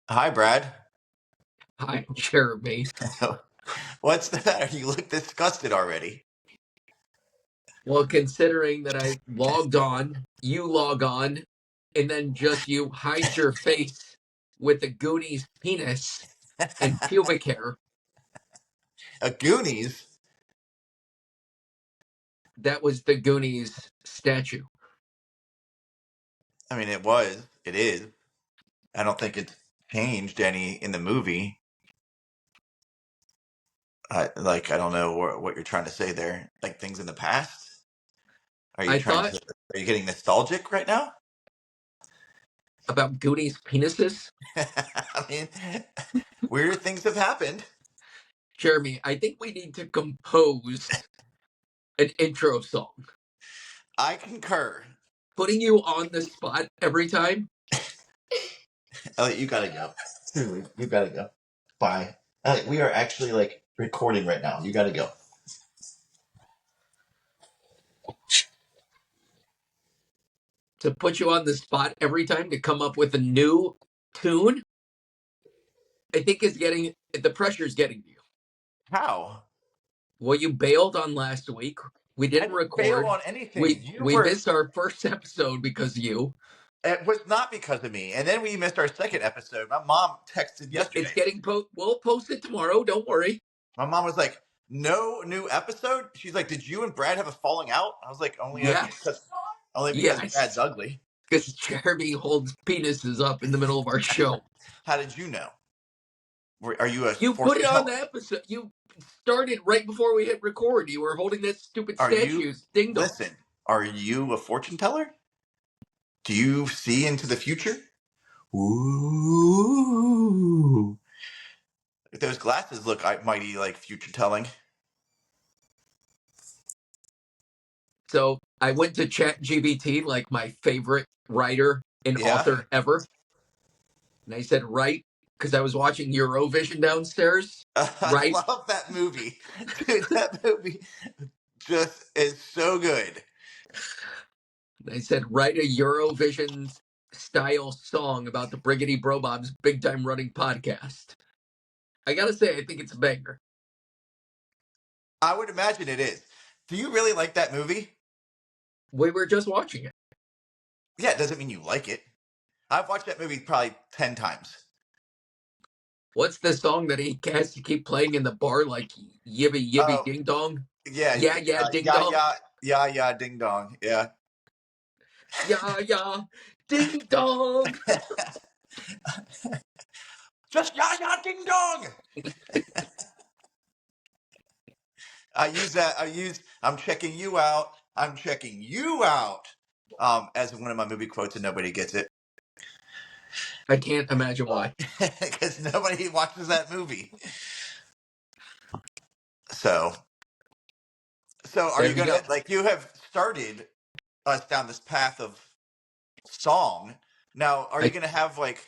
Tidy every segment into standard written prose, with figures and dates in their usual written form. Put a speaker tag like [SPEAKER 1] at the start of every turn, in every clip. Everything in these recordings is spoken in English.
[SPEAKER 1] Hi, Brad.
[SPEAKER 2] Hi, Jeremy.
[SPEAKER 1] What's the matter? You look disgusted already.
[SPEAKER 2] Well, considering that I logged on, you log on, and then just you hide your face with the Goonies penis and pubic hair,
[SPEAKER 1] A Goonies?
[SPEAKER 2] that was the Goonies statue.
[SPEAKER 1] I mean, it was. It is. I don't think it's changed any in the movie. I don't know what you're trying to say there. Like things in the past? Are you
[SPEAKER 2] I
[SPEAKER 1] trying
[SPEAKER 2] thought
[SPEAKER 1] to? Are you getting nostalgic right now?
[SPEAKER 2] about Goonies penises.
[SPEAKER 1] I mean, weird things have happened.
[SPEAKER 2] Jeremy, I think we need to compose an intro song.
[SPEAKER 1] I concur.
[SPEAKER 2] Putting you on the spot every time.
[SPEAKER 1] Elliot, you gotta go. Seriously, you gotta go. Bye. Elliot, we are actually like recording right now. You gotta go.
[SPEAKER 2] To put you on the spot every time to come up with a new tune, I think is getting the pressure's getting to you.
[SPEAKER 1] How?
[SPEAKER 2] Well, you bailed on last week. We
[SPEAKER 1] I
[SPEAKER 2] didn't
[SPEAKER 1] didn't bail
[SPEAKER 2] record.
[SPEAKER 1] on anything.
[SPEAKER 2] We
[SPEAKER 1] You
[SPEAKER 2] we
[SPEAKER 1] were.
[SPEAKER 2] missed our first episode because of you.
[SPEAKER 1] It was not because of me. And then we missed our second episode. My mom texted
[SPEAKER 2] It's
[SPEAKER 1] yesterday.
[SPEAKER 2] getting We'll post it tomorrow. Don't worry.
[SPEAKER 1] My mom was like, "No new episode." She's like, "Did you and Brad have a falling out?" I was like,
[SPEAKER 2] Yes,
[SPEAKER 1] only because Brad's
[SPEAKER 2] yes.
[SPEAKER 1] ugly."
[SPEAKER 2] Because Jeremy holds penises up in the middle of our show.
[SPEAKER 1] How did you know? Are you a
[SPEAKER 2] You put
[SPEAKER 1] fortune
[SPEAKER 2] it on
[SPEAKER 1] teller?
[SPEAKER 2] the episode. You started right before we hit record. You were holding that stupid
[SPEAKER 1] Are you
[SPEAKER 2] statues. Ding dong.
[SPEAKER 1] listen? Are you a fortune teller? Do you see into the future? Ooh. Those glasses look mighty like future telling.
[SPEAKER 2] So I went to ChatGPT, like my favorite writer and
[SPEAKER 1] Yeah.
[SPEAKER 2] author ever, and I said, "Write," because I was watching Eurovision downstairs.
[SPEAKER 1] I
[SPEAKER 2] Right.
[SPEAKER 1] love that movie. Dude, that movie just is so good.
[SPEAKER 2] I said, write a Eurovision style song about the Briggity Brobob's Big Time Running podcast. I gotta say, I think it's a banger.
[SPEAKER 1] I would imagine it is. Do you really like that movie?
[SPEAKER 2] We were just watching it.
[SPEAKER 1] Yeah, it doesn't mean you like it. I've watched that movie probably 10 times.
[SPEAKER 2] What's the song that he has to keep playing in the bar like yibby yibby
[SPEAKER 1] Oh,
[SPEAKER 2] ding dong?
[SPEAKER 1] yeah.
[SPEAKER 2] Yeah, yeah, ding
[SPEAKER 1] Yeah,
[SPEAKER 2] dong.
[SPEAKER 1] yeah, yeah, yeah, ding dong. Yeah.
[SPEAKER 2] Yeah, yeah, ding dong.
[SPEAKER 1] Just yeah, yeah, ding dong. I'm checking you out. I'm checking you out. As one of my movie quotes, and nobody gets it.
[SPEAKER 2] I can't imagine why.
[SPEAKER 1] Because nobody watches that movie. So are
[SPEAKER 2] There
[SPEAKER 1] you
[SPEAKER 2] you
[SPEAKER 1] gonna
[SPEAKER 2] go.
[SPEAKER 1] like you have started us down this path of song? Now, are you gonna have like?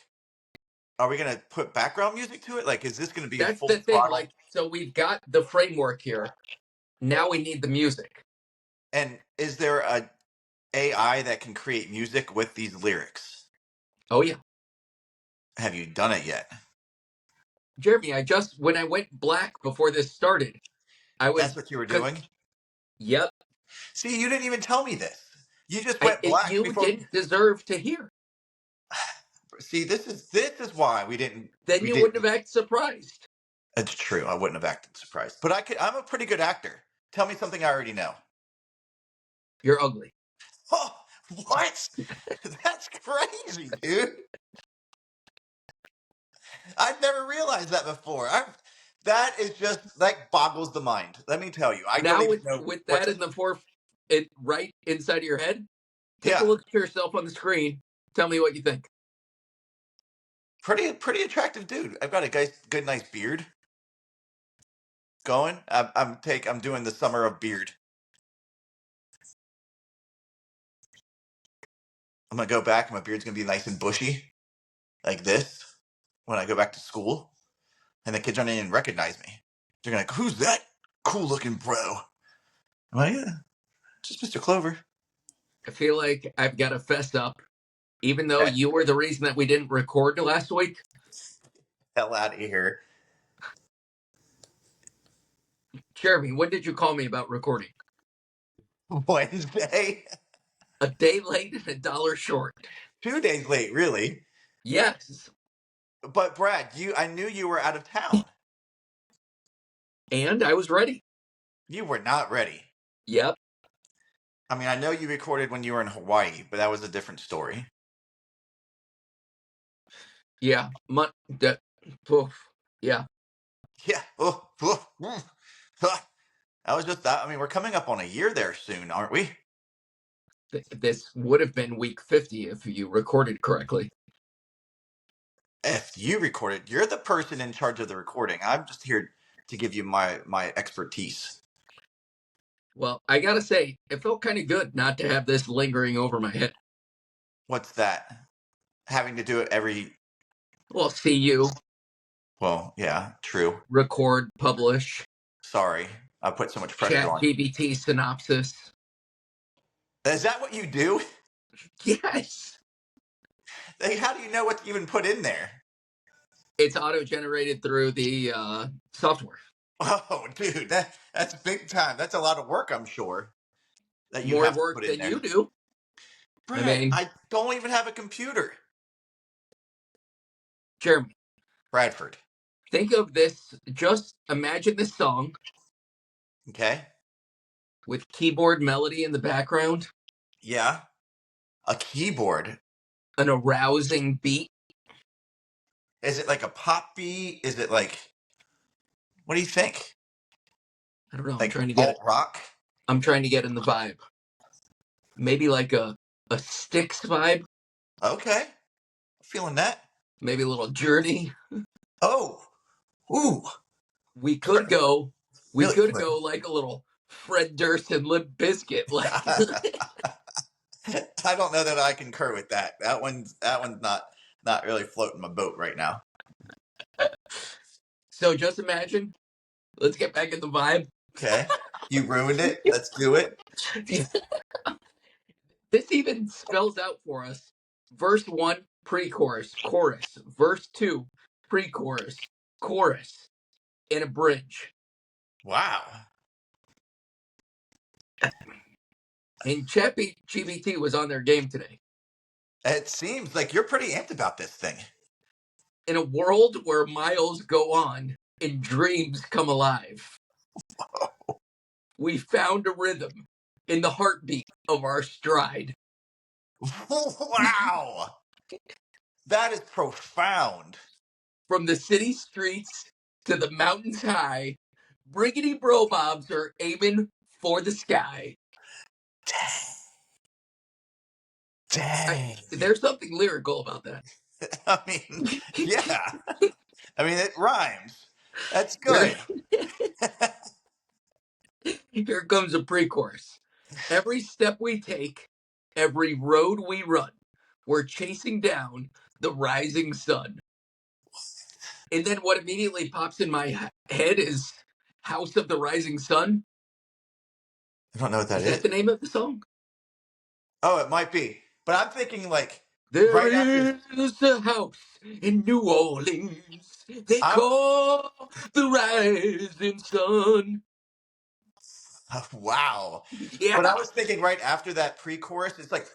[SPEAKER 1] Are we gonna put background music to it? Like, is this gonna be a
[SPEAKER 2] That's
[SPEAKER 1] full
[SPEAKER 2] the thing.
[SPEAKER 1] throttle?
[SPEAKER 2] Like, so we've got the framework here. Now we need the music.
[SPEAKER 1] And is there a AI that can create music with these lyrics?
[SPEAKER 2] Oh yeah.
[SPEAKER 1] Have you done it yet?
[SPEAKER 2] Jeremy, when I went black before this started, I
[SPEAKER 1] That's
[SPEAKER 2] was,
[SPEAKER 1] what you were
[SPEAKER 2] cause,
[SPEAKER 1] doing.
[SPEAKER 2] yep,
[SPEAKER 1] See, you didn't even tell me this. You just went black
[SPEAKER 2] you
[SPEAKER 1] before.
[SPEAKER 2] didn't deserve to hear.
[SPEAKER 1] See, this is why we didn't.
[SPEAKER 2] Then
[SPEAKER 1] We
[SPEAKER 2] you wouldn't
[SPEAKER 1] didn't.
[SPEAKER 2] have acted surprised.
[SPEAKER 1] It's true. I wouldn't have acted surprised, but I could. I'm a pretty good actor. Tell me something I already know.
[SPEAKER 2] You're ugly.
[SPEAKER 1] Oh, what? That's crazy, dude. I've never realized that before. That is just that boggles the mind. Let me tell you, I don't
[SPEAKER 2] Now
[SPEAKER 1] even know
[SPEAKER 2] with
[SPEAKER 1] what
[SPEAKER 2] that
[SPEAKER 1] to.
[SPEAKER 2] in the right inside of your head, take a
[SPEAKER 1] Yeah,
[SPEAKER 2] look at yourself on the screen. Tell me what you think.
[SPEAKER 1] pretty attractive dude. I've got a good nice beard going. I'm doing the summer of beard. I'm gonna go back. And my beard's gonna be nice and bushy, like this, when I go back to school, and the kids aren't even recognize me. They're gonna like, "Who's that cool looking bro?" I'm like, "Yeah, just Mr. Clover."
[SPEAKER 2] I feel like I've got to fess up. Even though
[SPEAKER 1] Okay.
[SPEAKER 2] you were the reason that we didn't record last week,
[SPEAKER 1] hell out of here.
[SPEAKER 2] Jeremy, when did you call me about recording?
[SPEAKER 1] Wednesday?
[SPEAKER 2] A day late and a dollar short.
[SPEAKER 1] 2 days late, really.
[SPEAKER 2] Yes.
[SPEAKER 1] But Brad, I knew you were out of town.
[SPEAKER 2] And I was ready.
[SPEAKER 1] You were not ready.
[SPEAKER 2] Yep.
[SPEAKER 1] I mean, I know you recorded when you were in Hawaii, but that was a different story.
[SPEAKER 2] Yeah. Yeah.
[SPEAKER 1] Yeah. That was just that. I mean, we're coming up on a year there soon, aren't we?
[SPEAKER 2] This would have been week 50 if you recorded correctly.
[SPEAKER 1] If you recorded, you're the person in charge of the recording. I'm just here to give you my expertise.
[SPEAKER 2] Well, I gotta say, it felt kind of good not to have this lingering over my head.
[SPEAKER 1] What's that? Having to do it every.
[SPEAKER 2] Well, see you,
[SPEAKER 1] Well, yeah, true.
[SPEAKER 2] record, publish,
[SPEAKER 1] Sorry, I put so much pressure
[SPEAKER 2] chat
[SPEAKER 1] on.
[SPEAKER 2] GBT synopsis.
[SPEAKER 1] Is that what you do?
[SPEAKER 2] Yes.
[SPEAKER 1] Like, how do you know what to even put in there?
[SPEAKER 2] It's auto-generated through the software.
[SPEAKER 1] Oh, dude, that's big time. That's a lot of work, I'm sure, that you
[SPEAKER 2] More
[SPEAKER 1] have to
[SPEAKER 2] work
[SPEAKER 1] put in
[SPEAKER 2] than
[SPEAKER 1] there.
[SPEAKER 2] you do. I
[SPEAKER 1] Brad,
[SPEAKER 2] mean,
[SPEAKER 1] I don't even have a computer.
[SPEAKER 2] Jeremy,
[SPEAKER 1] Bradford.
[SPEAKER 2] think of this. Just imagine this song
[SPEAKER 1] Okay.
[SPEAKER 2] with keyboard melody in the background,
[SPEAKER 1] Yeah. A keyboard.
[SPEAKER 2] an arousing beat.
[SPEAKER 1] Is it like a pop beat? Is it like, what do you think?
[SPEAKER 2] I don't know. I'm
[SPEAKER 1] Like
[SPEAKER 2] trying to get it.
[SPEAKER 1] alt rock?
[SPEAKER 2] I'm trying to get in the vibe. Maybe like a Styx vibe.
[SPEAKER 1] Okay. Feeling that.
[SPEAKER 2] Maybe a little Journey.
[SPEAKER 1] Oh. Ooh.
[SPEAKER 2] We could go. We
[SPEAKER 1] Really
[SPEAKER 2] could
[SPEAKER 1] good.
[SPEAKER 2] go like a little Fred Durst and Limp Bizkit. Like,
[SPEAKER 1] I don't know that I concur with that. That one's not really floating my boat right now.
[SPEAKER 2] so just imagine. Let's get back in the vibe.
[SPEAKER 1] Okay. You ruined it. Let's do it.
[SPEAKER 2] This even spells out for us verse 1, pre chorus, chorus, verse 2, pre chorus, chorus, and a bridge.
[SPEAKER 1] Wow.
[SPEAKER 2] And ChatGPT was on their game today.
[SPEAKER 1] It seems like you're pretty amped about this thing.
[SPEAKER 2] In a world where miles go on and dreams come alive, we found a rhythm in the heartbeat of our stride.
[SPEAKER 1] Wow. That is profound.
[SPEAKER 2] From the city streets to the mountains high, Briggity Bro Bobs are aiming for the sky.
[SPEAKER 1] Dang.
[SPEAKER 2] There's something lyrical about that.
[SPEAKER 1] I mean, yeah. I mean, it rhymes. That's
[SPEAKER 2] Here,
[SPEAKER 1] good.
[SPEAKER 2] here comes a pre-chorus. Every step we take, every road we run, we're chasing down the rising sun. And then what immediately pops in my head is House of the Rising Sun.
[SPEAKER 1] I don't know what that
[SPEAKER 2] Is that
[SPEAKER 1] is.
[SPEAKER 2] the name of the song?
[SPEAKER 1] Oh, it might be. But I'm thinking like
[SPEAKER 2] There
[SPEAKER 1] right after.
[SPEAKER 2] is a house in New Orleans they
[SPEAKER 1] I'm
[SPEAKER 2] call the Rising Sun.
[SPEAKER 1] wow. But I
[SPEAKER 2] Yeah.
[SPEAKER 1] was thinking right after that pre-chorus, it's like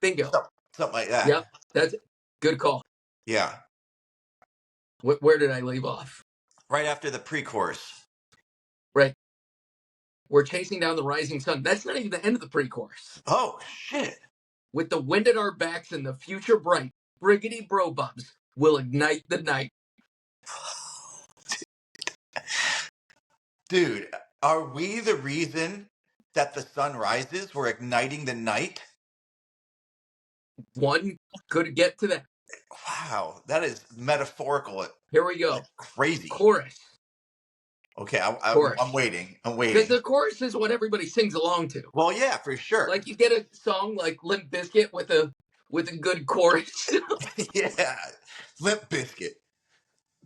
[SPEAKER 2] Bingo.
[SPEAKER 1] something like that.
[SPEAKER 2] Yep. That's good call.
[SPEAKER 1] Yeah.
[SPEAKER 2] Where did I leave off?
[SPEAKER 1] Right after the pre-chorus.
[SPEAKER 2] Right. We're chasing down the rising sun. That's not even the end of the pre-chorus.
[SPEAKER 1] Oh shit.
[SPEAKER 2] With the wind at our backs and the future bright, Briggity Bro Bobs will ignite the night.
[SPEAKER 1] Dude, are we the reason that the sun rises? We're igniting the night?
[SPEAKER 2] One could get to that.
[SPEAKER 1] Wow, that is metaphorical.
[SPEAKER 2] Here we go.
[SPEAKER 1] Crazy.
[SPEAKER 2] Chorus.
[SPEAKER 1] Okay,
[SPEAKER 2] Chorus.
[SPEAKER 1] I'm waiting. I'm
[SPEAKER 2] Because
[SPEAKER 1] waiting.
[SPEAKER 2] the chorus is what everybody sings along to.
[SPEAKER 1] Well, yeah, for sure.
[SPEAKER 2] Like you get a song like Limp Bizkit with a good chorus.
[SPEAKER 1] Yeah, Limp Biscuit.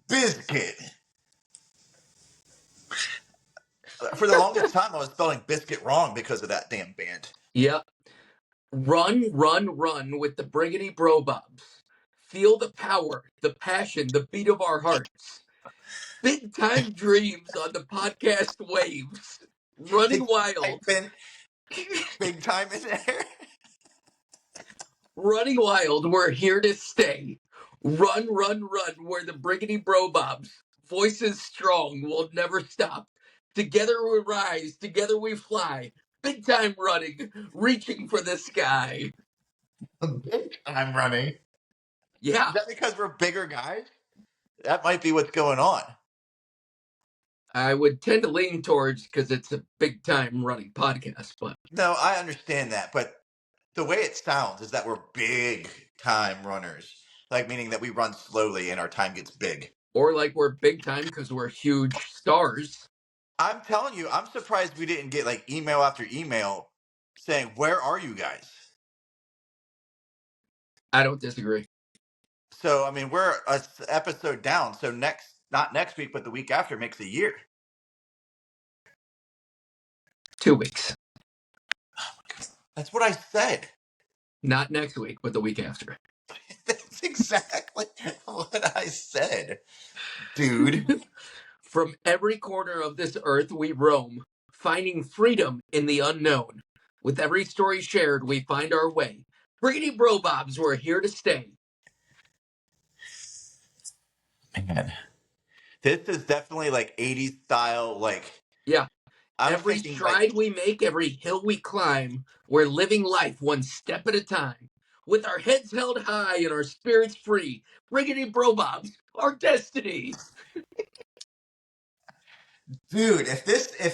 [SPEAKER 1] Biscuit. For the longest time, I was spelling biscuit wrong because of that damn band.
[SPEAKER 2] Yep. Run, run, run with the Briggity Bro Bobs. Feel the power, the passion, the beat of our hearts. Big time dreams on the podcast waves. Running wild.
[SPEAKER 1] Type in big time in there.
[SPEAKER 2] Running wild, we're here to stay. Run, run, run, we're the Briggity Bro Bobs. Voices strong, we'll never stop. Together we rise, together we fly. Big time running, reaching for the sky.
[SPEAKER 1] Big time running.
[SPEAKER 2] Yeah,
[SPEAKER 1] Is that because we're bigger guys? That might be what's going on.
[SPEAKER 2] I would tend to lean towards because it's a big time running podcast, but
[SPEAKER 1] No, I understand that, but the way it sounds is that we're big time runners. Like meaning that we run slowly and our time gets big.
[SPEAKER 2] or like we're big time because we're huge stars.
[SPEAKER 1] I'm telling you, I'm surprised we didn't get like email after email saying, "Where are you guys?"
[SPEAKER 2] I don't disagree.
[SPEAKER 1] So, I mean, we're a episode down. So not next week, but the week after makes a year.
[SPEAKER 2] 2 weeks.
[SPEAKER 1] That's what I said.
[SPEAKER 2] Not next week, but the week after.
[SPEAKER 1] That's exactly what I said, dude.
[SPEAKER 2] From every corner of this earth we roam, finding freedom in the unknown. With every story shared, we find our way. Briggity Bro Bobs, we're here to stay.
[SPEAKER 1] Man, this is definitely like 80s style. Like,
[SPEAKER 2] Yeah,
[SPEAKER 1] I'm
[SPEAKER 2] every
[SPEAKER 1] thinking like,
[SPEAKER 2] stride we make, every hill we climb, we're living life one step at a time. With our heads held high and our spirits free, Briggity Bro Bobs, our destiny.
[SPEAKER 1] dude, if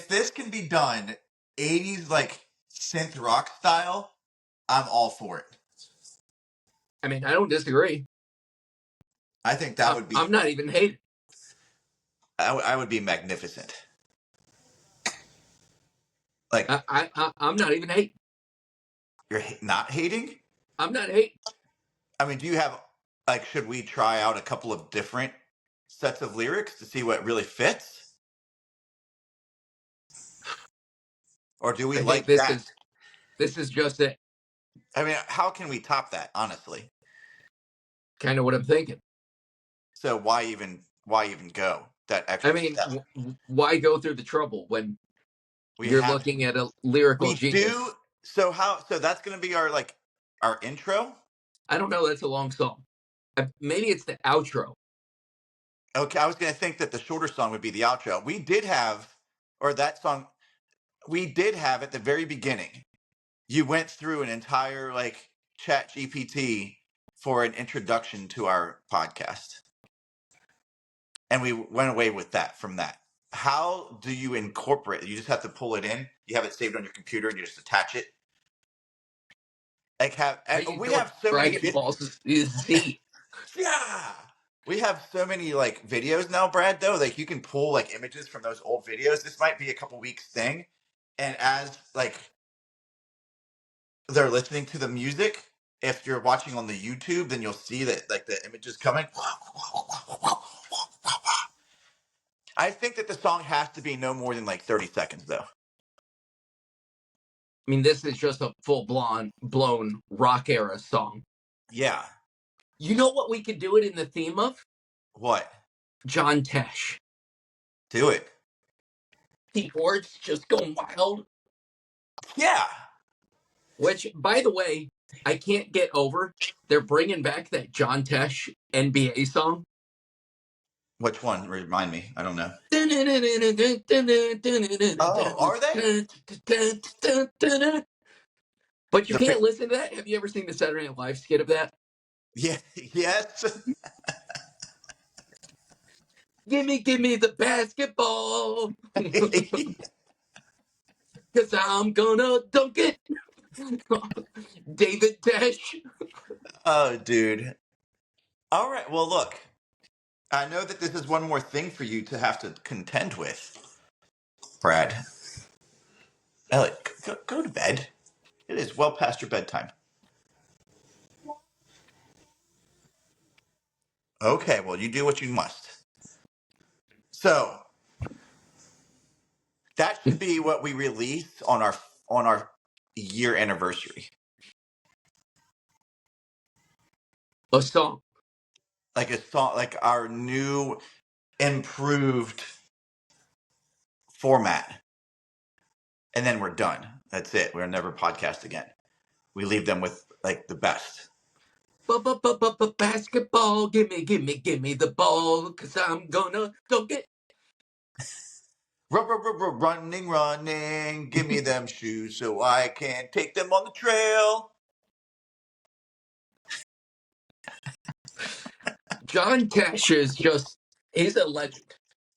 [SPEAKER 1] this can be done 80s like synth rock style, I'm all for it.
[SPEAKER 2] I mean, I don't disagree.
[SPEAKER 1] I think that would be
[SPEAKER 2] I'm not even hating.
[SPEAKER 1] I would be magnificent. Like
[SPEAKER 2] I'm not even hating.
[SPEAKER 1] you're not hating?
[SPEAKER 2] I'm not hating.
[SPEAKER 1] I mean, do you have like should we try out a couple of different sets of lyrics to see what really fits? Or do we
[SPEAKER 2] I think
[SPEAKER 1] like that?
[SPEAKER 2] this is just it.
[SPEAKER 1] I mean, how can we top that, honestly?
[SPEAKER 2] Kind of what I'm thinking.
[SPEAKER 1] So why even go that
[SPEAKER 2] I
[SPEAKER 1] extra
[SPEAKER 2] mean,
[SPEAKER 1] step?
[SPEAKER 2] why go through the trouble when
[SPEAKER 1] We
[SPEAKER 2] you're
[SPEAKER 1] have
[SPEAKER 2] looking at a lyrical
[SPEAKER 1] we do
[SPEAKER 2] genius?
[SPEAKER 1] so that's going to be our like our intro.
[SPEAKER 2] I don't know. That's a long song. Maybe it's the outro.
[SPEAKER 1] Okay, I was going to think that the shorter song would be the outro. We did have or that song we did have at the very beginning. You went through an entire like chat GPT for an introduction to our podcast. And we went away with that from that. How do you incorporate? You just have to pull it in. You have it saved on your computer and you just attach it. Like
[SPEAKER 2] How you
[SPEAKER 1] we
[SPEAKER 2] doing?
[SPEAKER 1] have so many
[SPEAKER 2] Dragon Balls is Z.
[SPEAKER 1] yeah. We have so many like videos now, Brad, though. Like you can pull like images from those old videos. This might be a couple weeks thing. And as like they're listening to the music, if you're watching on the YouTube, then you'll see that like the images coming. I think that the song has to be no more than like 30 seconds though.
[SPEAKER 2] I mean, this is just a full blown rock era song.
[SPEAKER 1] Yeah.
[SPEAKER 2] You know what we could do it in the theme of?
[SPEAKER 1] What?
[SPEAKER 2] John Tesh.
[SPEAKER 1] Do it.
[SPEAKER 2] Keyboards just going wild.
[SPEAKER 1] Yeah.
[SPEAKER 2] Which, by the way, I can't get over. They're bringing back that John Tesh NBA song.
[SPEAKER 1] Which one? Remind me. I don't know. Oh, are they?
[SPEAKER 2] But you
[SPEAKER 1] The
[SPEAKER 2] can't listen to that. Have you ever seen the Saturday Night Live skit of that?
[SPEAKER 1] yeah. Yes.
[SPEAKER 2] Give me the basketball. Cause I'm gonna dunk it. David Tesh.
[SPEAKER 1] Oh, dude. All right. Well, look. I know that this is one more thing for you to have to contend with, Brad. Elliot, go to bed. It is well past your bedtime. Okay, well, you do what you must. So that should be what we release on our year anniversary.
[SPEAKER 2] A song.
[SPEAKER 1] like a song, like our new improved format, and then we're done. That's it. We'll never podcast again. We leave them with like the best.
[SPEAKER 2] Basketball, gimme the ball, cause I'm gonna go get.
[SPEAKER 1] Running, running, give me them shoes so I can take them on the trail.
[SPEAKER 2] John Tesh is he's a legend.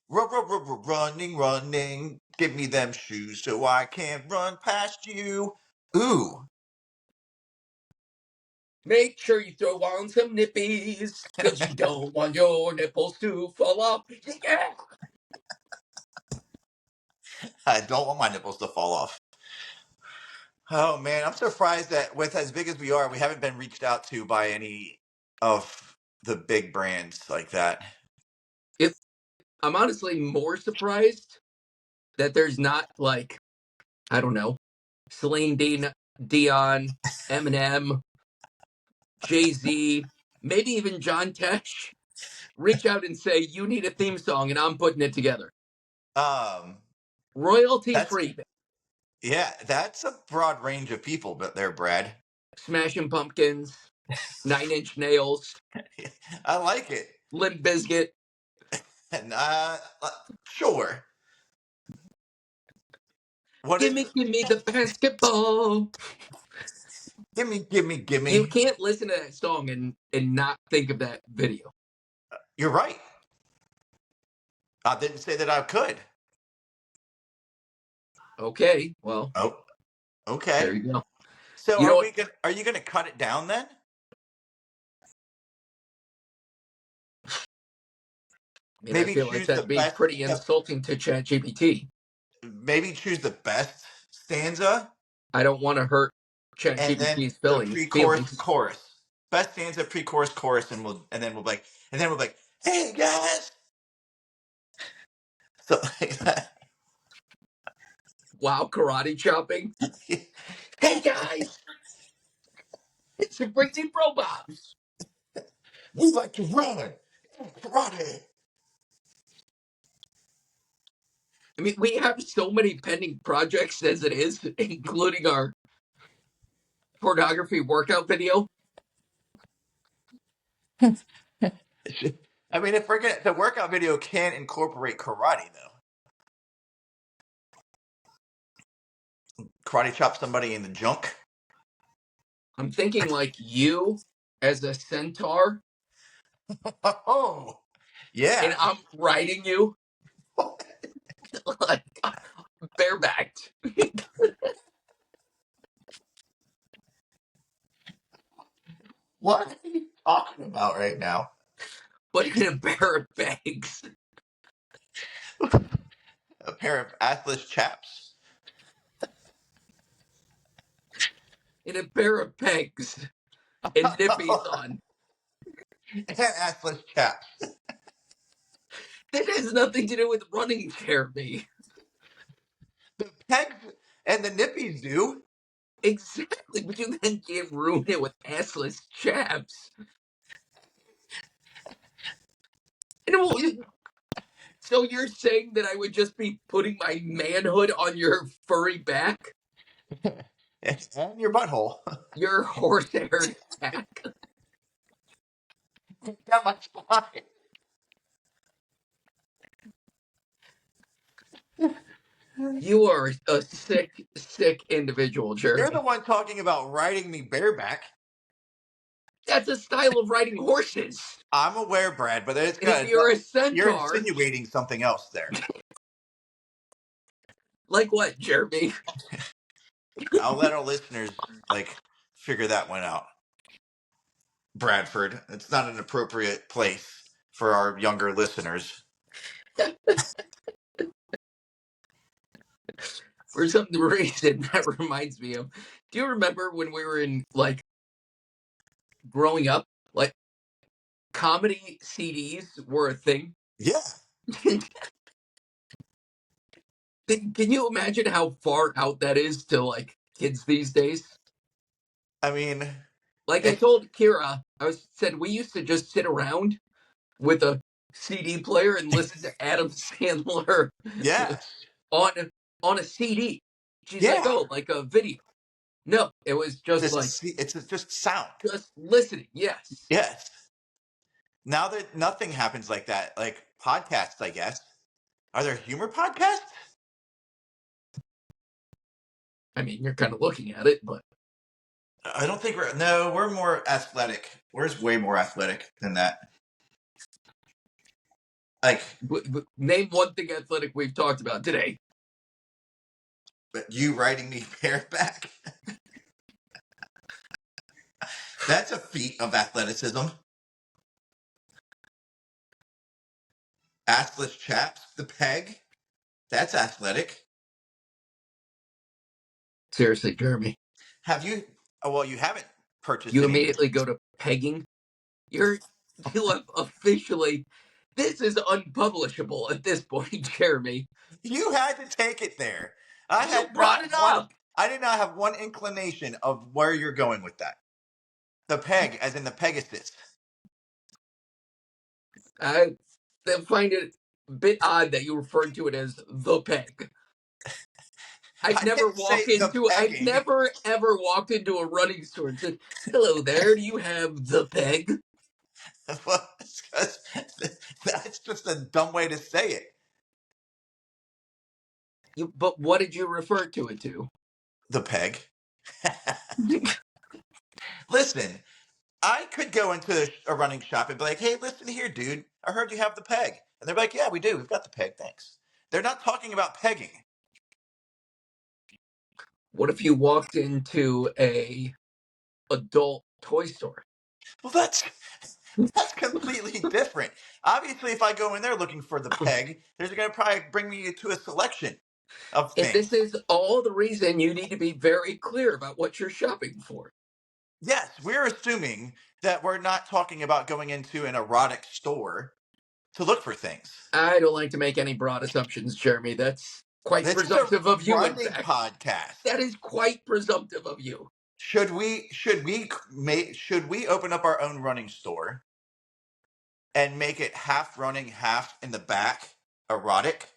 [SPEAKER 1] Running, running, give me them shoes so I can run past you. Ooh.
[SPEAKER 2] Make sure you throw on some nippies, cause you don't want your nipples to fall off. Yeah!
[SPEAKER 1] I don't want my nipples to fall off. Oh man, I'm surprised that with as big as we are, we haven't been reached out to by any of the big brands like that.
[SPEAKER 2] I'm honestly more surprised that there's not, like, I don't know, Celine Dion, Eminem, Jay-Z, maybe even John Tesh reach out and say, you need a theme song and I'm putting it together.
[SPEAKER 1] Um,
[SPEAKER 2] Royalty
[SPEAKER 1] that's
[SPEAKER 2] free.
[SPEAKER 1] yeah, that's a broad range of people, but there, Brad.
[SPEAKER 2] Smashing Pumpkins, Nine Inch Nails,
[SPEAKER 1] I like it,
[SPEAKER 2] Limp Bizkit.
[SPEAKER 1] and sure. What is?
[SPEAKER 2] Gimme the basketball.
[SPEAKER 1] Gimme.
[SPEAKER 2] You can't listen to that song and not think of that video.
[SPEAKER 1] You're right. I didn't say that I could.
[SPEAKER 2] Okay, well,
[SPEAKER 1] Oh,
[SPEAKER 2] there
[SPEAKER 1] okay.
[SPEAKER 2] you go.
[SPEAKER 1] So
[SPEAKER 2] You know
[SPEAKER 1] are
[SPEAKER 2] what?
[SPEAKER 1] we gonna? Are you gonna cut it down then?
[SPEAKER 2] I mean, I
[SPEAKER 1] Maybe
[SPEAKER 2] feel like
[SPEAKER 1] choose the
[SPEAKER 2] that'd be
[SPEAKER 1] best.
[SPEAKER 2] pretty insulting to ChatGPT.
[SPEAKER 1] Maybe choose the best stanza,
[SPEAKER 2] I don't want to hurt
[SPEAKER 1] and then
[SPEAKER 2] ChatGPT's
[SPEAKER 1] the
[SPEAKER 2] feelings.
[SPEAKER 1] pre-chorus and
[SPEAKER 2] Feelings.
[SPEAKER 1] chorus. Best stanza, pre-chorus, chorus, and then we'll be like, hey guys. So like that.
[SPEAKER 2] Wow, karate chopping. Hey guys, it's the Briggity Robots.
[SPEAKER 1] We like to run karate.
[SPEAKER 2] I mean, we have so many pending projects as it is, including our pornography workout video.
[SPEAKER 1] I mean, if we're gonna, the workout video can incorporate karate though. Karate chop somebody in the junk.
[SPEAKER 2] I'm thinking like you as a centaur,
[SPEAKER 1] Oh,
[SPEAKER 2] and
[SPEAKER 1] yeah.
[SPEAKER 2] I'm riding you like barebacked,
[SPEAKER 1] What are you talking about right now?
[SPEAKER 2] but in a pair of bags.
[SPEAKER 1] A pair of athlete chaps.
[SPEAKER 2] In a pair of pegs and nippies on.
[SPEAKER 1] And athlete chaps.
[SPEAKER 2] That has nothing to do with running, Jeremy.
[SPEAKER 1] The pegs and the nippies do.
[SPEAKER 2] Exactly, but you then can't ruin it with assless chaps. So you're saying that I would just be putting my manhood on your furry back?
[SPEAKER 1] And your butthole.
[SPEAKER 2] Your horse-haired back?
[SPEAKER 1] That much fine.
[SPEAKER 2] You are a sick, sick individual,
[SPEAKER 1] You're the
[SPEAKER 2] Jeremy.
[SPEAKER 1] one talking about riding me bareback.
[SPEAKER 2] That's a style of riding horses.
[SPEAKER 1] I'm aware, Brad, but it's
[SPEAKER 2] And if
[SPEAKER 1] got
[SPEAKER 2] you're a
[SPEAKER 1] you're
[SPEAKER 2] centaur,
[SPEAKER 1] insinuating something else there.
[SPEAKER 2] like what, Jeremy?
[SPEAKER 1] I'll let our listeners like figure that one out. Bradford, it's not an appropriate place for our younger listeners.
[SPEAKER 2] For some reason, that reminds me of. Do you remember when we were in like growing up? Like comedy CDs were a thing.
[SPEAKER 1] Yeah,
[SPEAKER 2] Can you imagine how far out that is to like kids these days?
[SPEAKER 1] I mean,
[SPEAKER 2] Like I told Kira, said we used to just sit around with a CD player and listen to Adam Sandler
[SPEAKER 1] Yes.
[SPEAKER 2] on on a CD. She's like,
[SPEAKER 1] Yeah.
[SPEAKER 2] oh, like a video. No, it was just like
[SPEAKER 1] It's just sound.
[SPEAKER 2] just listening. Yes.
[SPEAKER 1] Yes. Now that nothing happens like that, like podcasts, I guess. Are there humor podcasts?
[SPEAKER 2] I mean, you're kind of looking at it, but
[SPEAKER 1] I don't think we're more athletic. We're way more athletic than that. Like,
[SPEAKER 2] name one thing athletic we've talked about today.
[SPEAKER 1] but you riding me bareback? That's a feat of athleticism. Assless chaps, the peg. That's athletic.
[SPEAKER 2] Seriously, Jeremy.
[SPEAKER 1] Have you? Oh, well, you haven't purchased
[SPEAKER 2] You
[SPEAKER 1] any new.
[SPEAKER 2] immediately go to pegging. You have officially. This is unpublishable at this point, Jeremy.
[SPEAKER 1] You had to take it there. I
[SPEAKER 2] You
[SPEAKER 1] had
[SPEAKER 2] brought it
[SPEAKER 1] not one.
[SPEAKER 2] up.
[SPEAKER 1] I did not have one inclination of where you're going with that. The peg, as in the Pegasus.
[SPEAKER 2] I find it a bit odd that you referred to it as the peg.
[SPEAKER 1] I didn't say the
[SPEAKER 2] I've
[SPEAKER 1] pegging.
[SPEAKER 2] never ever walked into a running store and said, "Hello there, do you have the peg?"
[SPEAKER 1] Well, that's just a dumb way to say it.
[SPEAKER 2] But what did you refer to it to?
[SPEAKER 1] The peg. Listen, I could go into a running shop and be like, hey, listen here, dude. I heard you have the peg. And they're like, yeah, we do. We've got the peg. Thanks. They're not talking about pegging.
[SPEAKER 2] What if you walked into a adult toy store?
[SPEAKER 1] Well, that's completely different. Obviously, if I go in there looking for the peg, they're going to probably bring me to a selection of
[SPEAKER 2] And this
[SPEAKER 1] things.
[SPEAKER 2] is all the reason you need to be very clear about what you're shopping for.
[SPEAKER 1] Yes, we're assuming that we're not talking about going into an erotic store to look for things.
[SPEAKER 2] I don't like to make any broad assumptions, Jeremy. That's quite
[SPEAKER 1] This is a
[SPEAKER 2] presumptive of you, in
[SPEAKER 1] running
[SPEAKER 2] fact.
[SPEAKER 1] podcast.
[SPEAKER 2] That is quite presumptive of you.
[SPEAKER 1] Should we open up our own running store and make it half running, half in the back, erotic?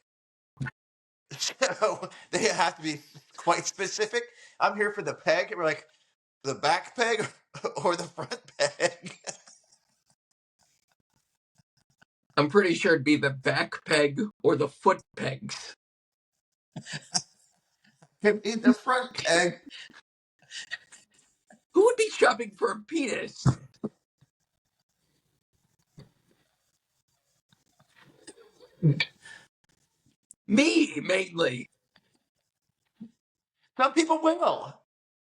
[SPEAKER 1] So they have to be quite specific. I'm here for the peg. We're like the back peg or the front peg.
[SPEAKER 2] I'm pretty sure it'd be the back peg or the foot pegs.
[SPEAKER 1] I mean the front peg.
[SPEAKER 2] Who would be shopping for a penis? Me, mainly.
[SPEAKER 1] Some people will.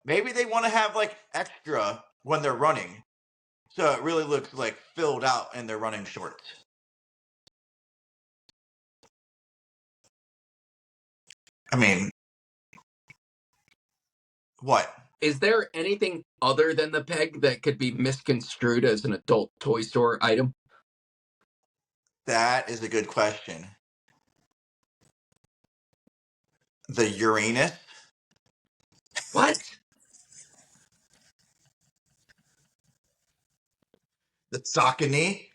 [SPEAKER 1] Maybe they want to have like extra when they're running, so it really looks like filled out in their running shorts. I mean, what?
[SPEAKER 2] Is there anything other than the peg that could be misconstrued as an adult toy store item?
[SPEAKER 1] That is a good question. The Uranus?
[SPEAKER 2] What?
[SPEAKER 1] The Saucony?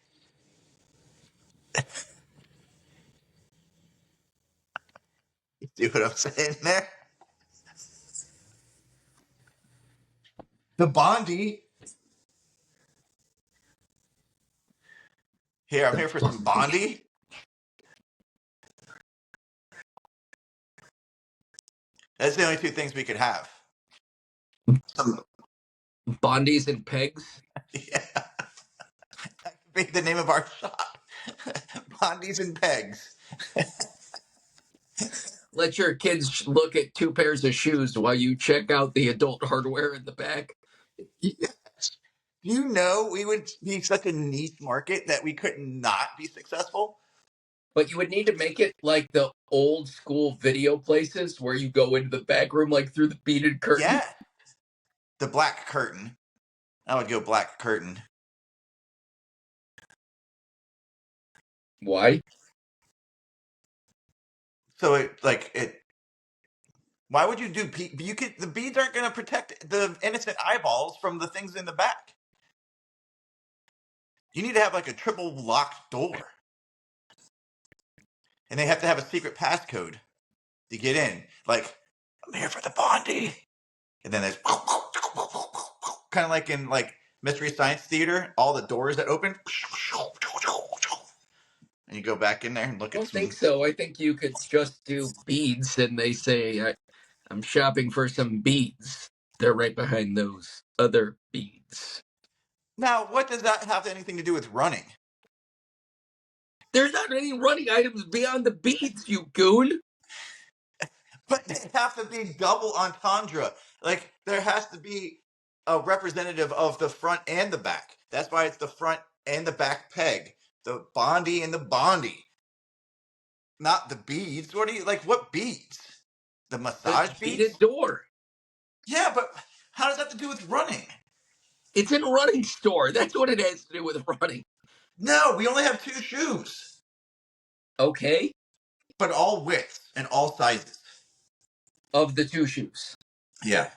[SPEAKER 1] You see what I'm saying there? The Bondi? Here, I'm here for some Bondi. That's the only two things we could have. Some,
[SPEAKER 2] Bondies and pegs?
[SPEAKER 1] yeah, that could be the name of our shop. Bondis and pegs.
[SPEAKER 2] Let your kids look at two pairs of shoes while you check out the adult hardware in the back.
[SPEAKER 1] Yes. You know, we would be such a niche market that we could not be successful.
[SPEAKER 2] But you would need to make it like the old school video places where you go into the back room like through the beaded curtain.
[SPEAKER 1] Yeah. The black curtain. I would go black curtain.
[SPEAKER 2] Why?
[SPEAKER 1] So it Why would you do? You could. The beads aren't going to protect the innocent eyeballs from the things in the back. You need to have like a triple locked door, and they have to have a secret passcode to get in. Like, I'm here for the Bondi, and then there's kind of like in like Mystery Science Theater, all the doors that open, and you go back in there and look
[SPEAKER 2] I
[SPEAKER 1] at
[SPEAKER 2] don't think
[SPEAKER 1] some.
[SPEAKER 2] so. I think you could just do beads, and they say, I'm shopping for some beads. They're right behind those other beads.
[SPEAKER 1] Now, what does that have anything to do with running?
[SPEAKER 2] There's not any running items beyond the beads, you goon.
[SPEAKER 1] But they have to be double entendre. Like there has to be a representative of the front and the back. That's why it's the front and the back peg. The Bondi and the Bondi. Not the beads. What do you like? What beads? The
[SPEAKER 2] The
[SPEAKER 1] massage
[SPEAKER 2] beaded
[SPEAKER 1] beads?
[SPEAKER 2] door.
[SPEAKER 1] Yeah, but how does that have to do with running?
[SPEAKER 2] It's in a running store. That's what it has to do with running.
[SPEAKER 1] No, we only have 2 shoes,
[SPEAKER 2] Okay?
[SPEAKER 1] but all widths and all sizes.
[SPEAKER 2] Of the 2 shoes.
[SPEAKER 1] Yeah.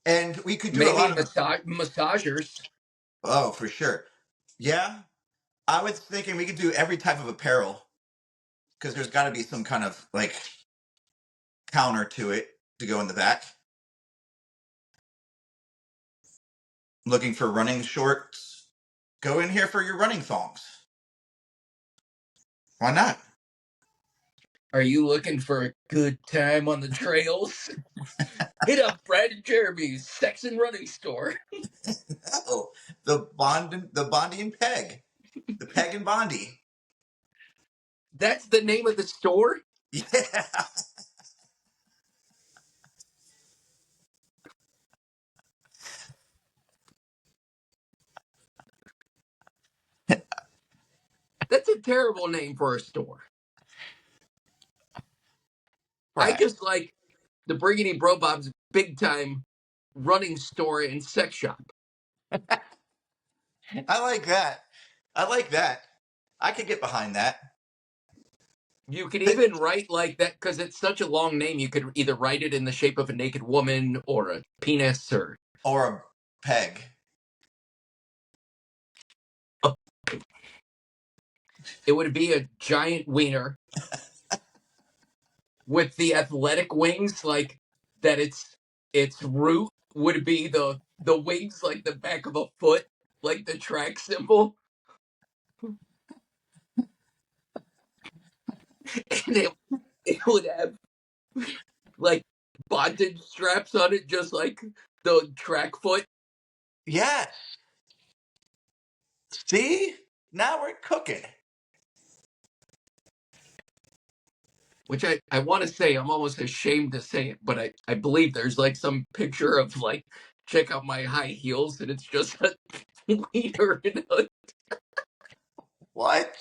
[SPEAKER 1] And we could do a
[SPEAKER 2] Maybe
[SPEAKER 1] lot of.
[SPEAKER 2] massagers.
[SPEAKER 1] Oh, for sure. Yeah. I was thinking we could do every type of apparel because there's got to be some kind of like counter to it to go in the back. Looking for running shorts? Go in here for your running thongs. Why not?
[SPEAKER 2] Are you looking for a good time on the trails? Hit up Brad and Jeremy's Sex and Running Store.
[SPEAKER 1] Oh, the Bondi and Peg, the Peg and Bondi.
[SPEAKER 2] That's the name of the store?
[SPEAKER 1] Yeah,
[SPEAKER 2] That's a terrible name for a store. I
[SPEAKER 1] right.
[SPEAKER 2] just like the Briggity Bro Bob's big time running store and sex shop.
[SPEAKER 1] I like that. I like that. I could get behind that.
[SPEAKER 2] You could
[SPEAKER 1] But,
[SPEAKER 2] even write like that because it's such a long name. You could either write it in the shape of a naked woman or a penis or
[SPEAKER 1] or a peg.
[SPEAKER 2] it would be a giant wiener with the athletic wings, like that. Its root would be the wings, like the back of a foot, like the track symbol, and it would have like bondage straps on it, just like the track foot.
[SPEAKER 1] Yes. See? Now we're cooking.
[SPEAKER 2] Which I want to say, I'm almost ashamed to say it, but I believe there's like some picture of like, check out my high heels, and it's just a wiener
[SPEAKER 1] What?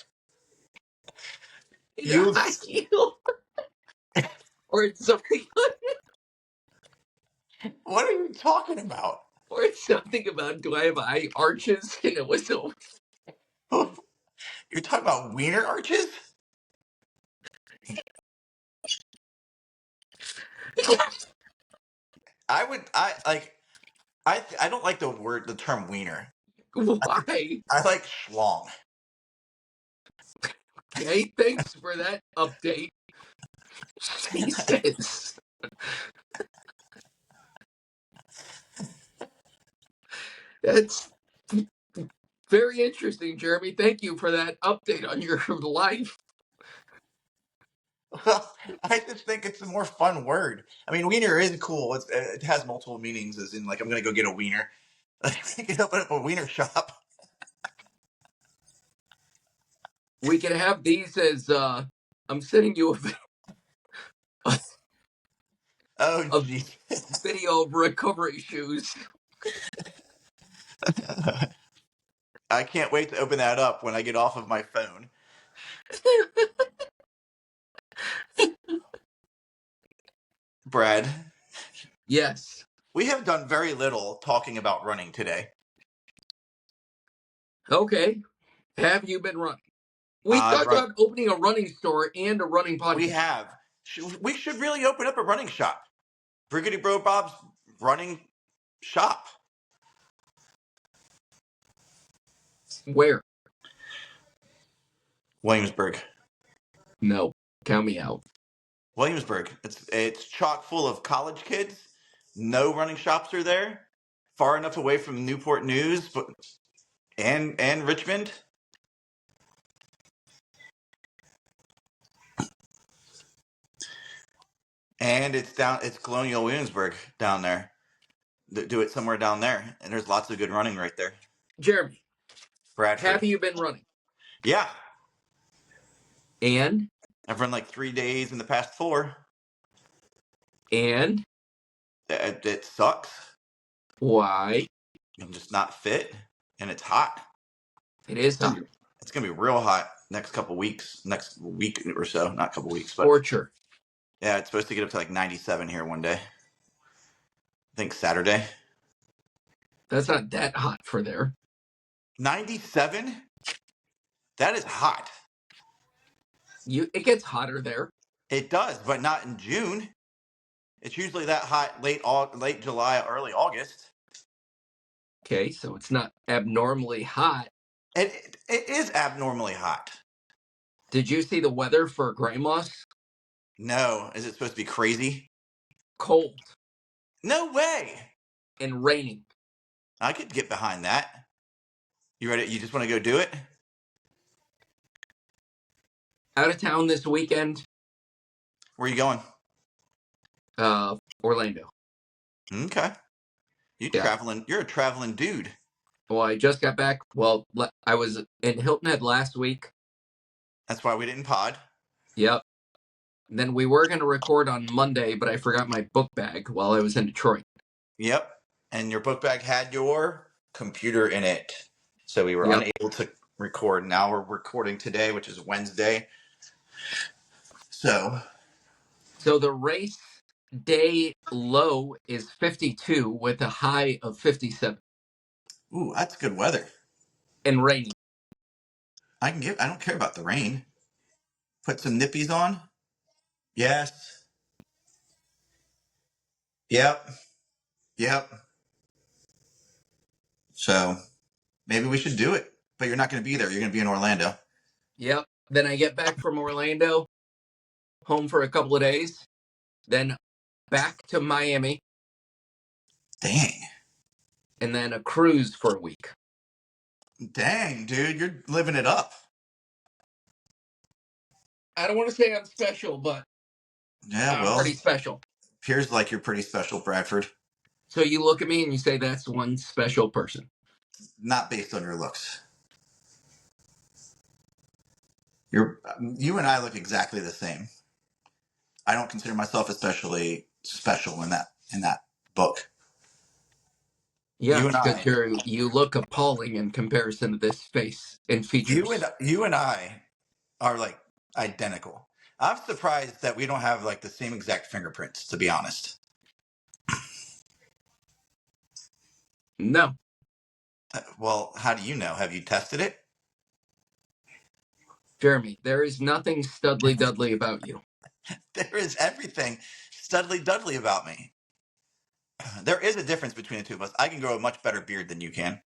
[SPEAKER 2] in a
[SPEAKER 1] You?
[SPEAKER 2] high heel, or it's something,
[SPEAKER 1] What are you talking about?
[SPEAKER 2] or it's something about do I have eye arches? And it was so.
[SPEAKER 1] You're talking about wiener arches? I would. I like. I don't like the term wiener.
[SPEAKER 2] Why?
[SPEAKER 1] I like schlong.
[SPEAKER 2] Okay, thanks for that update. Jesus. That's very interesting, Jeremy. Thank you for that update on your life.
[SPEAKER 1] Well, I just think it's a more fun word. I mean, wiener is cool. It has multiple meanings, as in like I'm gonna go get a wiener. You can open up a wiener shop.
[SPEAKER 2] We can have these as I'm sending you
[SPEAKER 1] Oh,
[SPEAKER 2] a
[SPEAKER 1] geez.
[SPEAKER 2] video of recovery shoes.
[SPEAKER 1] I can't wait to open that up when I get off of my phone. Brad,
[SPEAKER 2] Yes.
[SPEAKER 1] we have done very little talking about running today.
[SPEAKER 2] Okay. Have you been running? We talked
[SPEAKER 1] Run.
[SPEAKER 2] about opening a running store and a running
[SPEAKER 1] We
[SPEAKER 2] podcast.
[SPEAKER 1] have. We should really open up a running shop. Briggity Bro Bob's running shop.
[SPEAKER 2] Where?
[SPEAKER 1] Williamsburg.
[SPEAKER 2] No. Count me out.
[SPEAKER 1] Williamsburg. It's chock full of college kids. No running shops are there. Far enough away from Newport News, but and Richmond. And it's Colonial Williamsburg down there. Do it somewhere down there, and there's lots of good running right there.
[SPEAKER 2] Jeremy,
[SPEAKER 1] Bradford.
[SPEAKER 2] have you been running?
[SPEAKER 1] Yeah,
[SPEAKER 2] And?
[SPEAKER 1] I've run like 3 days in the past 4.
[SPEAKER 2] And?
[SPEAKER 1] It sucks.
[SPEAKER 2] Why?
[SPEAKER 1] I'm just not fit, and it's hot.
[SPEAKER 2] It is hot.
[SPEAKER 1] It's gonna be real hot next couple weeks, next week or so. Not a couple weeks, but
[SPEAKER 2] Scorcher.
[SPEAKER 1] yeah, it's supposed to get up to like 97 here one day. I think Saturday.
[SPEAKER 2] That's not that hot for there.
[SPEAKER 1] 97? That is hot.
[SPEAKER 2] It gets hotter there.
[SPEAKER 1] It does, but not in June. It's usually that hot late July, early August.
[SPEAKER 2] Okay, so it's not abnormally hot.
[SPEAKER 1] It is abnormally hot.
[SPEAKER 2] Did you see the weather for Grandma's?
[SPEAKER 1] No, is it supposed to be crazy?
[SPEAKER 2] Cold
[SPEAKER 1] No way.
[SPEAKER 2] and raining.
[SPEAKER 1] I could get behind that. You ready? You just want to go do it?
[SPEAKER 2] Out of town this weekend.
[SPEAKER 1] Where are you going?
[SPEAKER 2] Orlando.
[SPEAKER 1] Okay. You
[SPEAKER 2] Yeah.
[SPEAKER 1] traveling? You're a traveling dude.
[SPEAKER 2] Well, I just got back. Well, I was in Hilton Head last week.
[SPEAKER 1] That's why we didn't pod.
[SPEAKER 2] Yep. Then we were going to record on Monday, but I forgot my book bag while I was in Detroit.
[SPEAKER 1] Yep. And your book bag had your computer in it. So we were
[SPEAKER 2] Yep.
[SPEAKER 1] unable to record. Now we're recording today, which is Wednesday. So
[SPEAKER 2] the race day low is 52 with a high of 57
[SPEAKER 1] ooh, that's good weather.
[SPEAKER 2] and raining.
[SPEAKER 1] I don't care about the rain. Put some nippies on. Yes. Yep. Yep. So maybe we should do it. But you're not going to be there. You're going to be in Orlando.
[SPEAKER 2] Yep. Then I get back from Orlando, home for a couple of days, then back to Miami,
[SPEAKER 1] Dang.
[SPEAKER 2] and then a cruise for a week.
[SPEAKER 1] Dang, dude. You're living it up.
[SPEAKER 2] I don't want to say I'm special, but
[SPEAKER 1] Yeah,
[SPEAKER 2] I'm
[SPEAKER 1] well,
[SPEAKER 2] pretty special.
[SPEAKER 1] appears like you're pretty special, Bradford.
[SPEAKER 2] So you look at me and you say that's one special person.
[SPEAKER 1] Not based on your looks. You and I look exactly the same. I don't consider myself especially special in that book.
[SPEAKER 2] Yeah,
[SPEAKER 1] You and
[SPEAKER 2] because
[SPEAKER 1] I,
[SPEAKER 2] you look appalling in comparison to this face and features.
[SPEAKER 1] you and I are like identical. I'm surprised that we don't have like the same exact fingerprints, to be honest.
[SPEAKER 2] No,
[SPEAKER 1] Well, how do you know? Have you tested it?
[SPEAKER 2] Jeremy, there is nothing studly dudley about you.
[SPEAKER 1] There is everything studly dudley about me. There is a difference between the two of us. I can grow a much better beard than you can.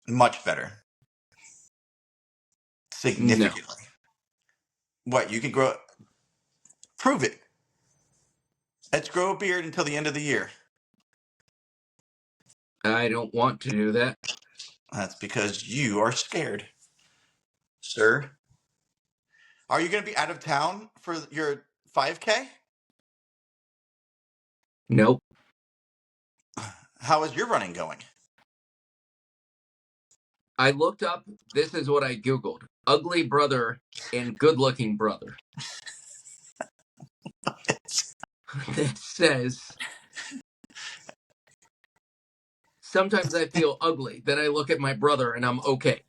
[SPEAKER 1] Much better.
[SPEAKER 2] No,
[SPEAKER 1] Significantly. What, you can grow? Prove it. Let's grow a beard until the end of the year.
[SPEAKER 2] I don't want to do that.
[SPEAKER 1] That's because you are scared, sir. Are you going to be out of town for your 5K?
[SPEAKER 2] Nope.
[SPEAKER 1] How is your running going?
[SPEAKER 2] I looked up, this is what I Googled ugly brother and good looking brother. This says, sometimes I feel ugly. Then I look at my brother and I'm okay.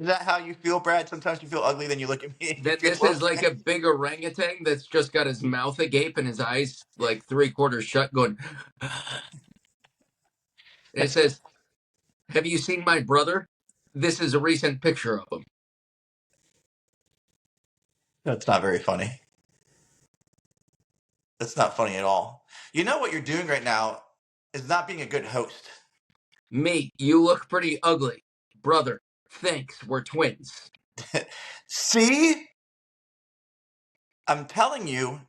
[SPEAKER 1] that how you feel, Brad? Sometimes you feel ugly, then you look at me and you
[SPEAKER 2] Then
[SPEAKER 1] feel
[SPEAKER 2] this is like
[SPEAKER 1] okay.
[SPEAKER 2] a big orangutan that's just got his mouth agape and his eyes like 3/4 shut, going. And it says, "Have you seen my brother? This is a recent picture of him."
[SPEAKER 1] That's not very funny. That's not funny at all. You know what you're doing right now is not being a good host.
[SPEAKER 2] Me, you look pretty ugly, brother. Thanks, we're twins.
[SPEAKER 1] See? I'm telling you,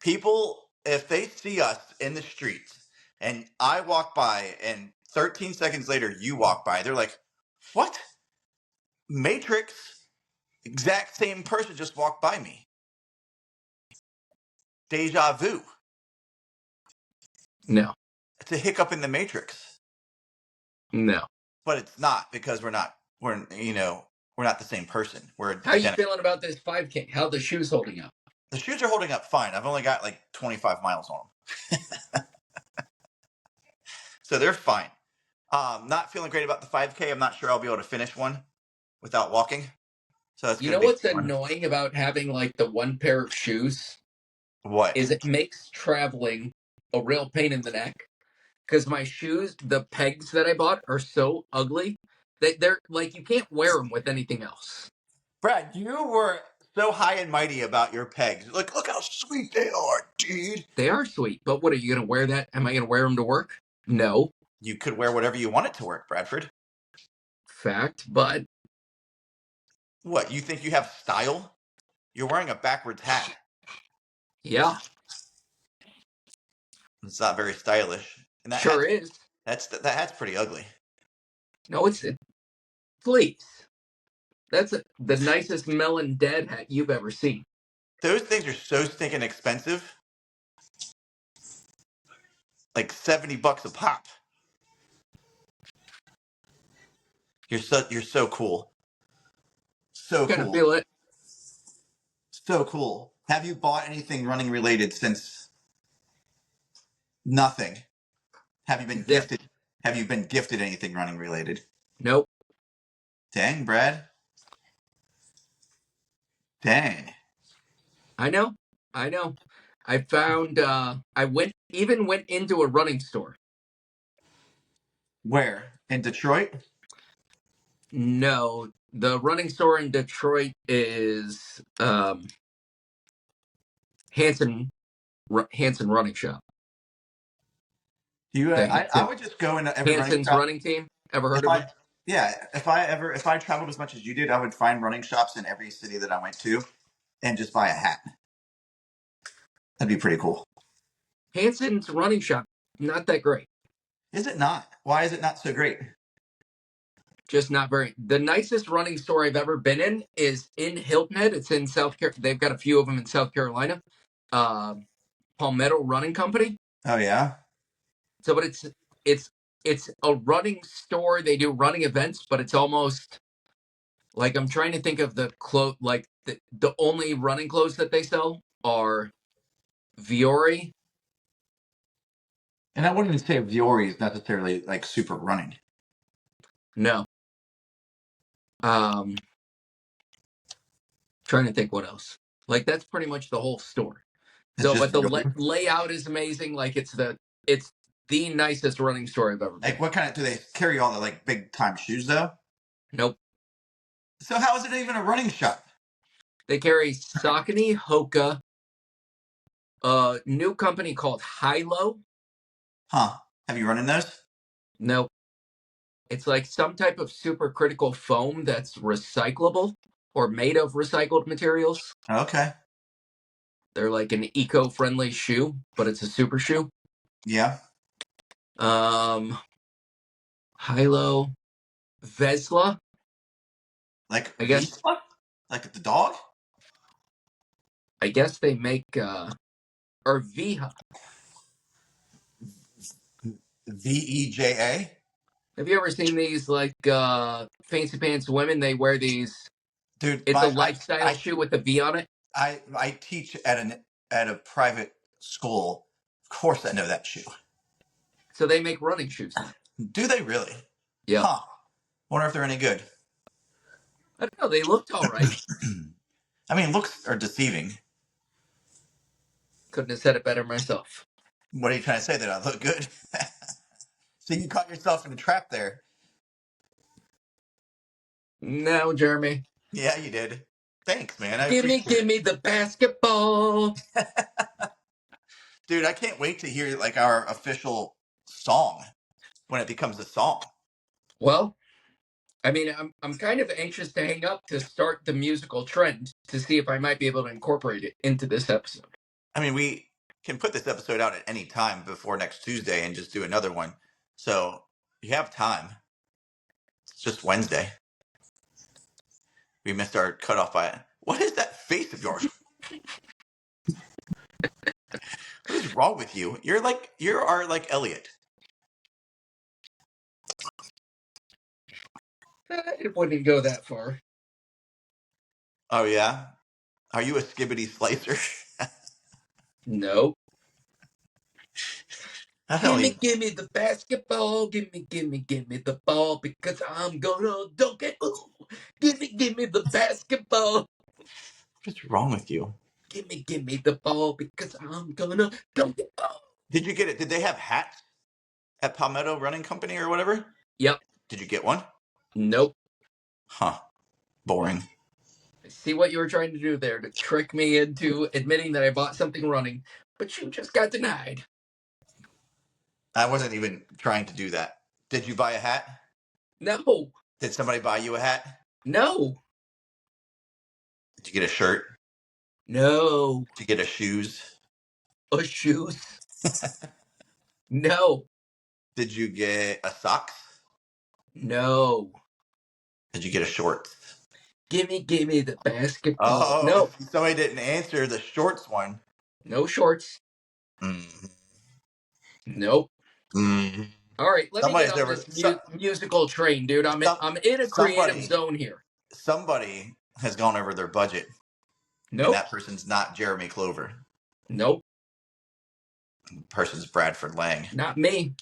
[SPEAKER 1] people, if they see us in the streets and I walk by and 13 seconds later you walk by, they're like, what? Matrix? Exact same person just walked by me. Deja vu.
[SPEAKER 2] No,
[SPEAKER 1] It's a hiccup in the Matrix.
[SPEAKER 2] no.
[SPEAKER 1] But it's not because we're not the same person. We're
[SPEAKER 2] How you
[SPEAKER 1] identical.
[SPEAKER 2] feeling about this 5K? How the shoes holding up?
[SPEAKER 1] The shoes are holding up fine. I've only got like 25 miles on them. So they're fine. Not feeling great about the 5K. I'm not sure I'll be able to finish one without walking. So that's
[SPEAKER 2] You
[SPEAKER 1] going
[SPEAKER 2] know
[SPEAKER 1] to be
[SPEAKER 2] what's
[SPEAKER 1] fun.
[SPEAKER 2] annoying about having like the one pair of shoes
[SPEAKER 1] What?
[SPEAKER 2] is it makes traveling a real pain in the neck. Because my shoes, the pegs that I bought are so ugly that they're like you can't wear them with anything else.
[SPEAKER 1] Brad, you were so high and mighty about your pegs. Look how sweet they are, dude.
[SPEAKER 2] They are sweet, but what are you going to wear that? Am I going to wear them to work? No.
[SPEAKER 1] You could wear whatever you want it to work, Bradford.
[SPEAKER 2] Fact, but
[SPEAKER 1] What, you think you have style? You're wearing a backwards hat.
[SPEAKER 2] yeah,
[SPEAKER 1] It's not very stylish. And
[SPEAKER 2] sure is.
[SPEAKER 1] that hat's pretty ugly.
[SPEAKER 2] No, it's please. That's the nicest melon dad hat you've ever seen.
[SPEAKER 1] Those things are so stinking expensive. Like $70 a pop. You're so cool. So
[SPEAKER 2] Kind of
[SPEAKER 1] cool.
[SPEAKER 2] feel it.
[SPEAKER 1] So cool. Have you bought anything running related since nothing? Have you been
[SPEAKER 2] Zip.
[SPEAKER 1] gifted? Have you been gifted anything running related?
[SPEAKER 2] Nope.
[SPEAKER 1] Dang, Brad. Dang.
[SPEAKER 2] I know. I know. I found I went into a running store.
[SPEAKER 1] Where? In Detroit?
[SPEAKER 2] No, the running store in Detroit is Hanson Running Shop.
[SPEAKER 1] You,
[SPEAKER 2] The
[SPEAKER 1] I would just go into every running
[SPEAKER 2] Hanson's
[SPEAKER 1] shop.
[SPEAKER 2] running team. Ever heard
[SPEAKER 1] If
[SPEAKER 2] of
[SPEAKER 1] I,
[SPEAKER 2] them?
[SPEAKER 1] yeah, if I traveled as much as you did, I would find running shops in every city that I went to, and just buy a hat. That'd be pretty cool.
[SPEAKER 2] Hanson's Running Shop, not that great.
[SPEAKER 1] Is it not? Why is it not so great?
[SPEAKER 2] Just not very. The nicest running store I've ever been in is in Hilton Head. It's in South Carolina. They've got a few of them in South Carolina. Palmetto Running Company.
[SPEAKER 1] Oh yeah.
[SPEAKER 2] So, but it's a running store. They do running events, but it's almost like I'm trying to think of the clothes. Like the only running clothes that they sell are Viore.
[SPEAKER 1] And I wouldn't even say Viore is necessarily like super running.
[SPEAKER 2] No. Trying to think what else. Like that's pretty much the whole store.
[SPEAKER 1] It's
[SPEAKER 2] So,
[SPEAKER 1] just
[SPEAKER 2] but the
[SPEAKER 1] Viore.
[SPEAKER 2] layout is amazing. Like it's the nicest running store I've ever been.
[SPEAKER 1] Like what kind of do they carry all the like big time shoes though?
[SPEAKER 2] Nope.
[SPEAKER 1] So how is it even a running shop?
[SPEAKER 2] They carry Saucony, Hoka, a new company called Hilo.
[SPEAKER 1] Huh? Have you run in those?
[SPEAKER 2] Nope. It's like some type of supercritical foam that's recyclable or made of recycled materials.
[SPEAKER 1] Okay.
[SPEAKER 2] They're like an eco-friendly shoe, but it's a super shoe.
[SPEAKER 1] Yeah.
[SPEAKER 2] Hilo, Vesla.
[SPEAKER 1] Like
[SPEAKER 2] I guess
[SPEAKER 1] Vespa? Like the dog?
[SPEAKER 2] I guess they make or Viha.
[SPEAKER 1] VEJA?
[SPEAKER 2] Have you ever seen these like fancy pants women? They wear these.
[SPEAKER 1] Dude,
[SPEAKER 2] It's a lifestyle shoe with a V on it.
[SPEAKER 1] I teach at a private school. Of course I know that shoe.
[SPEAKER 2] So they make running shoes now.
[SPEAKER 1] Do they really?
[SPEAKER 2] Yep.
[SPEAKER 1] Huh. Wonder if they're any good.
[SPEAKER 2] I don't know. They looked all right.
[SPEAKER 1] I mean, looks are deceiving.
[SPEAKER 2] Couldn't have said it better myself.
[SPEAKER 1] What are you trying to say? That I look good? So you caught yourself in a trap there.
[SPEAKER 2] No, Jeremy.
[SPEAKER 1] Yeah, you did. Thanks, man. I
[SPEAKER 2] Gimme,
[SPEAKER 1] appreciate it.
[SPEAKER 2] gimme the basketball.
[SPEAKER 1] Dude, I can't wait to hear like our official song when it becomes a song.
[SPEAKER 2] Well, I mean, I'm kind of anxious to hang up to start the musical trend to see if I might be able to incorporate it into this episode.
[SPEAKER 1] I mean, we can put this episode out at any time before next Tuesday and just do another one. So you have time. It's just Wednesday. We missed our cutoff by it. What is that face of yours? What is wrong with you? You are like Elliot.
[SPEAKER 2] It wouldn't go that far.
[SPEAKER 1] Oh yeah? Are you a skibbity slicer?
[SPEAKER 2] No.
[SPEAKER 1] I don't
[SPEAKER 2] Gimme,
[SPEAKER 1] even.
[SPEAKER 2] gimme the basketball. Gimme, gimme, gimme the ball because I'm gonna dunk it. Ooh. Gimme, gimme the basketball.
[SPEAKER 1] What's wrong with you?
[SPEAKER 2] Gimme the ball because I'm gonna dunk it. Oh.
[SPEAKER 1] Did you get it? Did they have hats at Palmetto Running Company or whatever?
[SPEAKER 2] Yep.
[SPEAKER 1] Did you get one?
[SPEAKER 2] Nope.
[SPEAKER 1] Huh. Boring.
[SPEAKER 2] I see what you were trying to do there to trick me into admitting that I bought something running, but you just got denied.
[SPEAKER 1] I wasn't even trying to do that. Did you buy a hat?
[SPEAKER 2] No.
[SPEAKER 1] Did somebody buy you a hat?
[SPEAKER 2] No.
[SPEAKER 1] Did you get a shirt?
[SPEAKER 2] No.
[SPEAKER 1] Did you get a shoes?
[SPEAKER 2] Shoes? No.
[SPEAKER 1] Did you get a socks?
[SPEAKER 2] No.
[SPEAKER 1] Did you get a shorts?
[SPEAKER 2] Gimme the basketball.
[SPEAKER 1] Oh,
[SPEAKER 2] No.
[SPEAKER 1] somebody didn't answer the shorts one.
[SPEAKER 2] No shorts.
[SPEAKER 1] Mm.
[SPEAKER 2] Nope.
[SPEAKER 1] Mm.
[SPEAKER 2] All right, let me get
[SPEAKER 1] Somebody's
[SPEAKER 2] on
[SPEAKER 1] over.
[SPEAKER 2] this musical train, dude. I'm in a creative
[SPEAKER 1] Somebody,
[SPEAKER 2] zone here.
[SPEAKER 1] somebody has gone over their budget, and
[SPEAKER 2] Nope.
[SPEAKER 1] that person's not Jeremy Clover.
[SPEAKER 2] Nope.
[SPEAKER 1] The person's Bradford Lang.
[SPEAKER 2] Not me.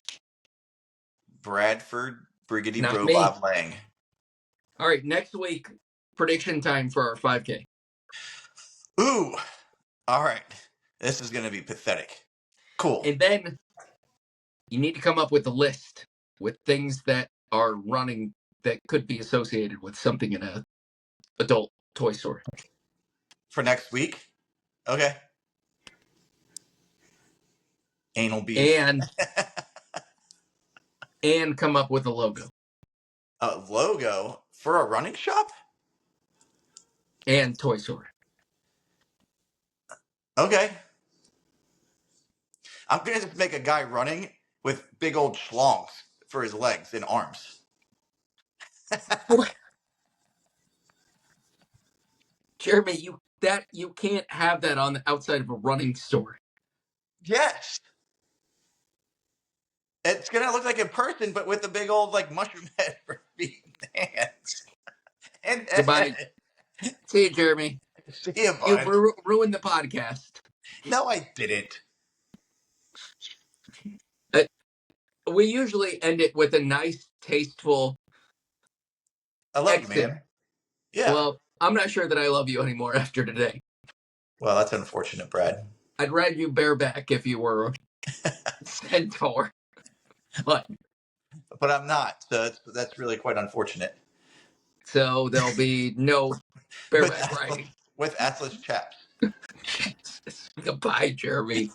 [SPEAKER 1] Bradford Briggity
[SPEAKER 2] Not
[SPEAKER 1] Bro
[SPEAKER 2] me.
[SPEAKER 1] Bob Lang.
[SPEAKER 2] All right, next week, prediction time for our 5K.
[SPEAKER 1] Ooh, all right. This is gonna be pathetic. Cool.
[SPEAKER 2] And then you need to come up with a list with things that are running that could be associated with something in a adult toy store.
[SPEAKER 1] For next week. Okay. Anal beads.
[SPEAKER 2] And come up with a logo.
[SPEAKER 1] A logo for a running shop?
[SPEAKER 2] And toy store.
[SPEAKER 1] Okay. I'm gonna just make a guy running with big old schlongs for his legs and arms.
[SPEAKER 2] What? Jeremy, you can't have that on the outside of a running store.
[SPEAKER 1] Yes. It's gonna look like a person, but with a big old like mushroom head for feet and hands. And
[SPEAKER 2] Goodbye. See you, Jeremy.
[SPEAKER 1] see you,
[SPEAKER 2] You've
[SPEAKER 1] bud.
[SPEAKER 2] ruined the podcast.
[SPEAKER 1] No, I didn't.
[SPEAKER 2] We usually end it with a nice, tasteful
[SPEAKER 1] I love you,
[SPEAKER 2] exit.
[SPEAKER 1] man. Yeah.
[SPEAKER 2] Well, I'm not sure that I love you anymore after today.
[SPEAKER 1] Well, that's unfortunate, Brad.
[SPEAKER 2] I'd ride you bareback if you were a centaur. But
[SPEAKER 1] But I'm not, so that's really quite unfortunate.
[SPEAKER 2] so there'll be no bareback riding.
[SPEAKER 1] With assless chaps.
[SPEAKER 2] Jesus. Goodbye, Jeremy.